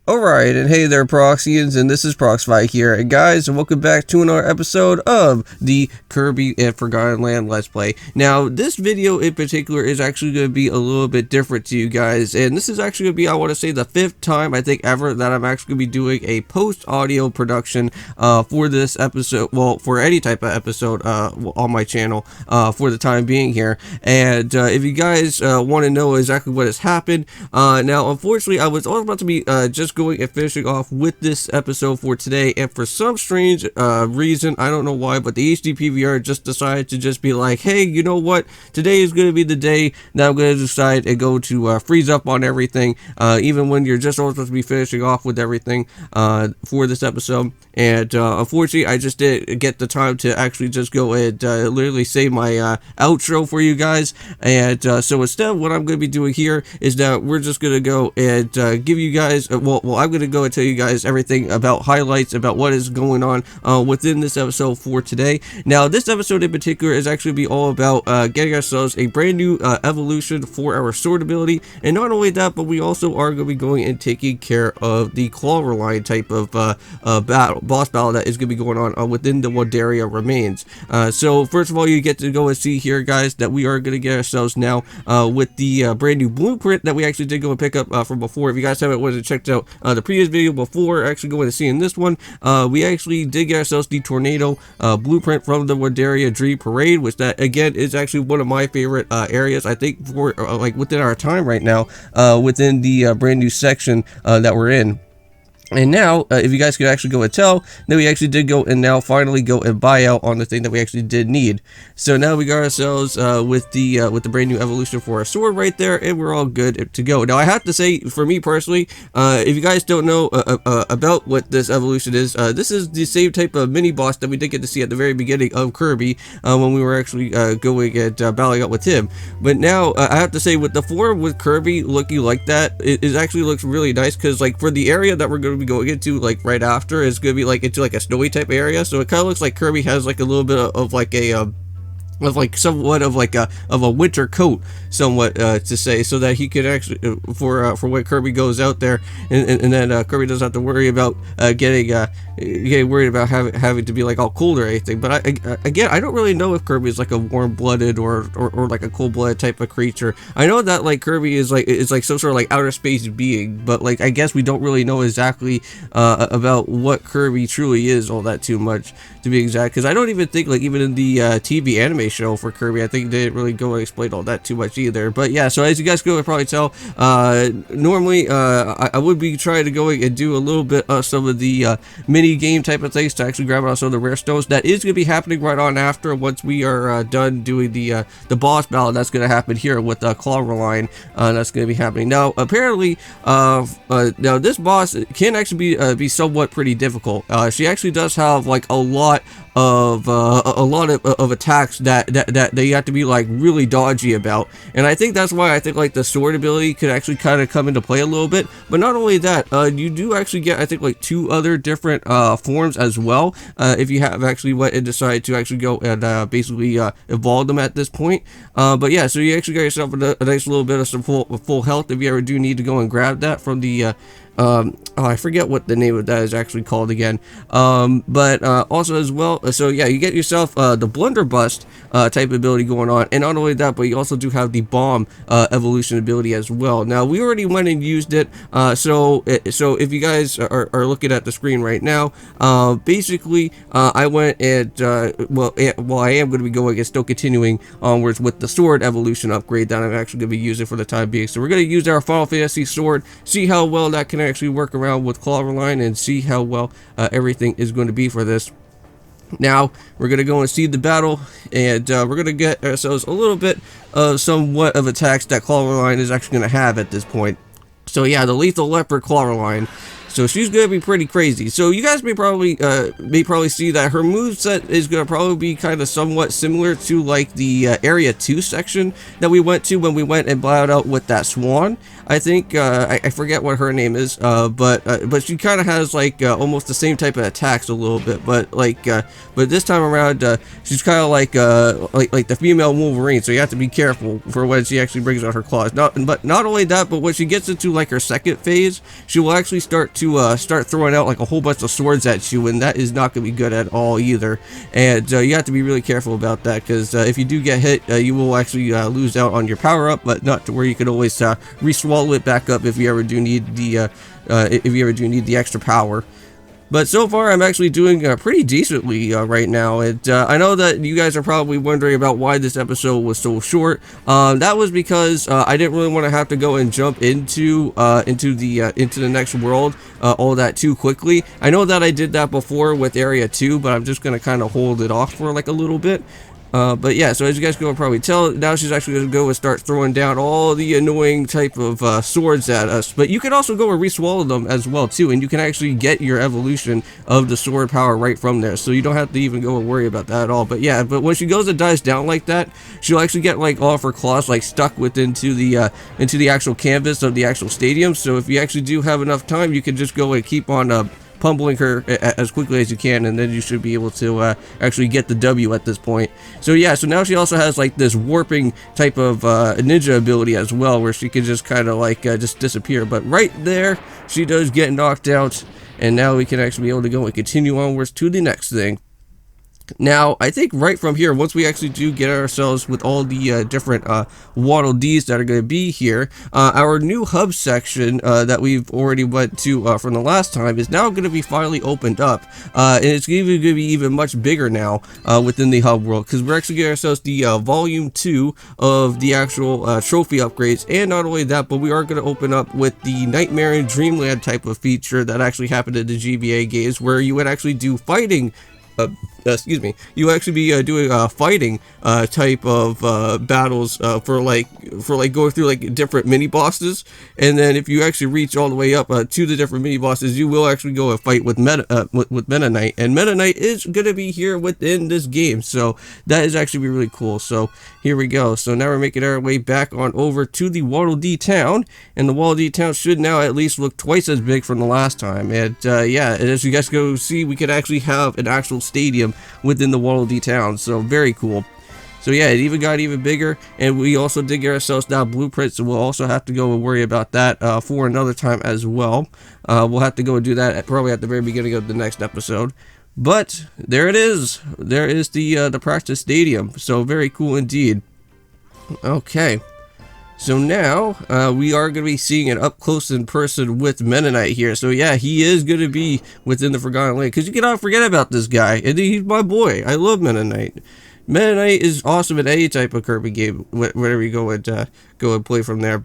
Alright, and hey there Proxyians, and this is Proxify here, and guys, and welcome back to another episode of the Kirby Forgotten Land Let's Play. Now, this video in particular is actually going to be a little bit different to you guys, and this is actually going to be, I want to say, the 5th time, I think, ever that I'm actually going to be doing a post-audio production for this episode, well, for any type of episode on my channel for the time being here. And if you guys want to know exactly what has happened, now, unfortunately, I was always about to be just going and finishing off with this episode for today, and for some strange reason, I don't know why, but the HD PVR just decided to just be like, hey, you know what, today is going to be the day that I'm going to decide and go to freeze up on everything, even when you're just supposed to be finishing off with everything for this episode. And unfortunately, I just didn't get the time to actually just go and literally say my outro for you guys. And so instead, what I'm going to be doing here is that we're just going to go and give you guys, well, I'm going to go and tell you guys everything about highlights, about what is going on within this episode for today. Now, this episode in particular is actually be all about getting ourselves a brand new evolution for our sword ability. And not only that, but we also are going to be going and taking care of the Clawroline type of boss battle that is going to be going on within the Wondaria Remains. So first of all, you get to go and see here, guys, that we are going to get ourselves now with the brand new blueprint that we actually did go and pick up from before. If you guys haven't went and checked out the previous video before actually going to see in this one, we actually did get ourselves the tornado blueprint from the Wondaria Dream Parade, which that again is actually one of my favorite areas, I think, for like within our time right now, within the brand new section that we're in. And now, if you guys could actually go and tell, that we actually did go and now finally go and buy out on the thing that we actually did need. So now we got ourselves with the brand new evolution for our sword right there, and we're all good to go. Now I have to say, for me personally, if you guys don't know about what this evolution is, this is the same type of mini boss that we did get to see at the very beginning of Kirby when we were actually going and battling out with him. But now I have to say, with the form with Kirby looking like that, it actually looks really nice, because like for the area that we're going to be going into like right after, is going to be like into like a snowy type area, so it kind of looks like Kirby has like a little bit of like a somewhat of like a winter coat, somewhat to say, so that he could actually for when Kirby goes out there, and then Kirby doesn't have to worry about getting worried about having to be like all cold or anything. But again, I don't really know if Kirby is like a warm-blooded or like a cold-blooded type of creature. I know that like Kirby is like some sort of like outer space being, but like I guess we don't really know exactly about what Kirby truly is all that too much, to be exact, because I don't even think, like, even in the TV anime show for Kirby, I think they didn't really go and explain all that too much either. But yeah, so as you guys can probably tell, normally I would be trying to go and do a little bit of some of the mini game type of things to actually grab out some of the rare stones. That is going to be happening right on after, once we are done doing the boss battle. That's going to happen here with Clawroline. That's going to be happening now. Apparently, now this boss can actually be somewhat pretty difficult. She actually does have like a lot of attacks that they have to be like really dodgy about, and I think that's why I think like the sword ability could actually kind of come into play a little bit. But not only that, you do actually get, I think, like 2 other different forms as well, if you have actually went and decided to actually go and basically evolve them at this point. But yeah, so you actually got yourself a nice little bit of some full health if you ever do need to go and grab that from the oh, I forget what the name of that is actually called again, but also as well, so yeah, you get yourself the blunderbuss type ability going on, and not only that, but you also do have the bomb evolution ability as well. Now we already went and used it, so if you guys are looking at the screen right now, basically I went and well, I am going to be going and still continuing onwards with the sword evolution upgrade that I'm actually going to be using for the time being. So we're going to use our Final Fantasy sword, see how well that can actually work around with Clawroline, and see how well everything is going to be for this. Now we're going to go and see the battle, and we're going to get ourselves a little bit of somewhat of attacks that Clawroline is actually going to have at this point. So yeah, the Lethal Leopard Clawroline. So she's going to be pretty crazy. So you guys may probably see that her moveset is going to probably be kind of somewhat similar to like the Area 2 section that we went to when we went and battled out with that Swan. I think I forget what her name is, but she kind of has like almost the same type of attacks a little bit, but this time around she's kind of like the female Wolverine, so you have to be careful for when she actually brings out her claws. But not only that, but when she gets into like her second phase, she will actually start throwing out like a whole bunch of swords at you, and that is not going to be good at all either. And you have to be really careful about that, because if you do get hit, you will actually lose out on your power up, but not to where you can always re-swallow it back up if you ever do need the extra power. But so far, I'm actually doing pretty decently right now. And I know that you guys are probably wondering about why this episode was so short. That was because I didn't really want to have to go and jump into the next world all that too quickly. I know that I did that before with Area 2, but I'm just going to kind of hold it off for like a little bit. But yeah, so as you guys can probably tell, now she's actually going to go and start throwing down all the annoying type of swords at us. But you can also go and re-swallow them as well too, and you can actually get your evolution of the sword power right from there, so you don't have to even go and worry about that at all. But yeah, but when she goes and dives down like that, she'll actually get like all of her claws like stuck into the actual canvas of the actual stadium. So if you actually do have enough time, you can just go and keep on pummeling her as quickly as you can, and then you should be able to actually get the W at this point. So yeah, so now she also has like this warping type of ninja ability as well, where she can just kind of like just disappear. But right there, she does get knocked out, and now we can actually be able to go and continue onwards to the next thing. Now, I think right from here, once we actually do get ourselves with all the different Waddle Dees that are going to be here, our new hub section that we've already went to from the last time is now going to be finally opened up, and it's going to be even much bigger now within the hub world, because we're actually getting ourselves the volume 2 of the actual trophy upgrades. And not only that, but we are going to open up with the Nightmare in Dreamland type of feature that actually happened in the GBA games, where you would actually do fighting you actually be doing fighting type of battles for like going through like different mini bosses, and then if you actually reach all the way up to the different mini bosses, you will actually go and fight with Meta Knight, and Meta Knight is gonna be here within this game, so that is actually really cool. So here we go. So now we're making our way back on over to the Waddle Dee town, and the Waddle Dee town should now at least look twice as big from the last time. And yeah, and as you guys go see, we could actually have an actual stadium within the Waddle Dee town, so very cool. So yeah, it even got even bigger, and we also did get ourselves now blueprints, so we'll also have to go and worry about that for another time as well. We'll have to go and do that probably at the very beginning of the next episode. But there it is. There is the practice stadium. So very cool indeed. Okay. So now we are going to be seeing it up close in person with Meta Knight here. So yeah, he is going to be within the Forgotten Land, because you cannot forget about this guy. And he's my boy. I love Meta Knight. Meta Knight is awesome in any type of Kirby game, whenever you go and play from there.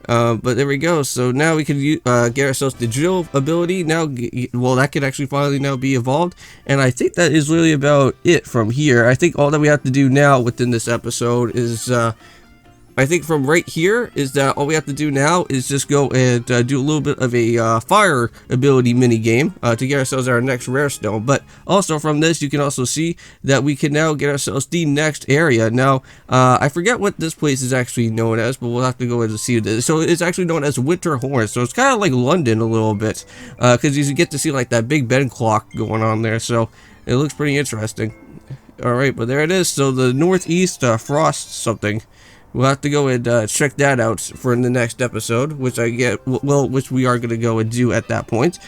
But there we go. So now we can get ourselves the drill ability. Now, well, that can actually finally now be evolved. And I think that is really about it from here. I think all that we have to do now within this episode is I think from right here is that all we have to do now is just go and do a little bit of a fire ability mini game to get ourselves our next rare stone. But also from this, you can also see that we can now get ourselves the next area. Now, I forget what this place is actually known as, but we'll have to go and see this. So it's actually known as Winter Horn. So it's kind of like London a little bit, because you get to see like that Big Ben clock going on there. So it looks pretty interesting. All right, but there it is. So the Northeast Frost something. We'll have to go and check that out for the next episode, which which we are going to go and do at that point.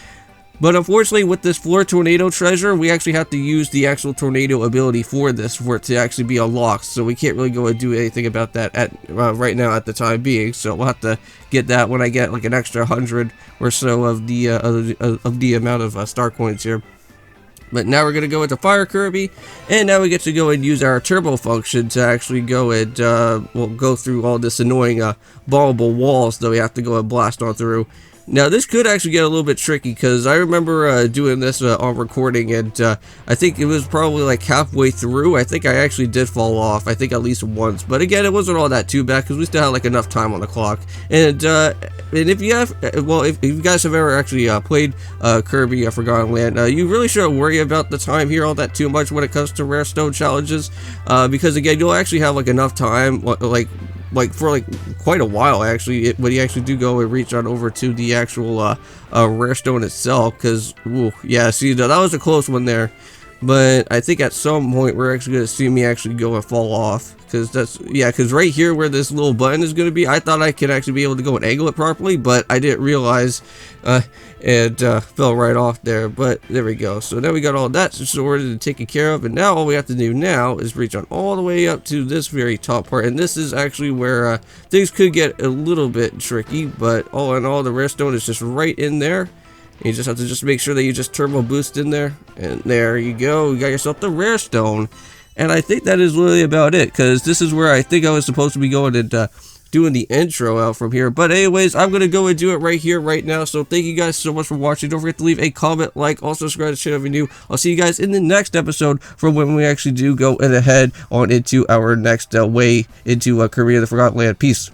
But unfortunately, with this floor tornado treasure, we actually have to use the actual tornado ability for this for it to actually be unlocked. So we can't really go and do anything about that at right now at the time being. So we'll have to get that when I get like an extra 100 or so of the amount of star coins here. But now we're going to go into Fire Kirby, and now we get to go and use our turbo function to actually go and go through all this annoying ballable walls that we have to go and blast on through. Now this could actually get a little bit tricky, because I remember doing this on recording, and I think it was probably like halfway through. I think I actually did fall off, I think at least once, but again, it wasn't all that too bad because we still had like enough time on the clock. And if you have, well, if you guys have ever actually played Kirby Forgotten Land, you really shouldn't worry about the time here all that too much when it comes to rare stone challenges, because again, you'll actually have like enough time, like like for like quite a while actually, when you actually do go and reach on over to the actual rare stone itself, because yeah, see, that was a close one there. But I think at some point we're actually going to see me actually go and fall off, because because right here where this little button is going to be, I thought I could actually be able to go and angle it properly, but I didn't realize and fell right off there. But there we go. So now we got all that sorted and taken care of, and now all we have to do now is reach on all the way up to this very top part, and this is actually where things could get a little bit tricky, but all in all, the redstone is just right in there. You just have to just make sure that you just turbo boost in there, and there you go. You got yourself the rare stone, and I think that is really about it, because this is where I think I was supposed to be going and doing the intro out from here. But anyways, I'm gonna go and do it right here, right now. So thank you guys so much for watching. Don't forget to leave a comment, like, also subscribe to the channel if you're new. I'll see you guys in the next episode for when we actually do go and head on into our next way into Kirby of the Forgotten Land. Peace.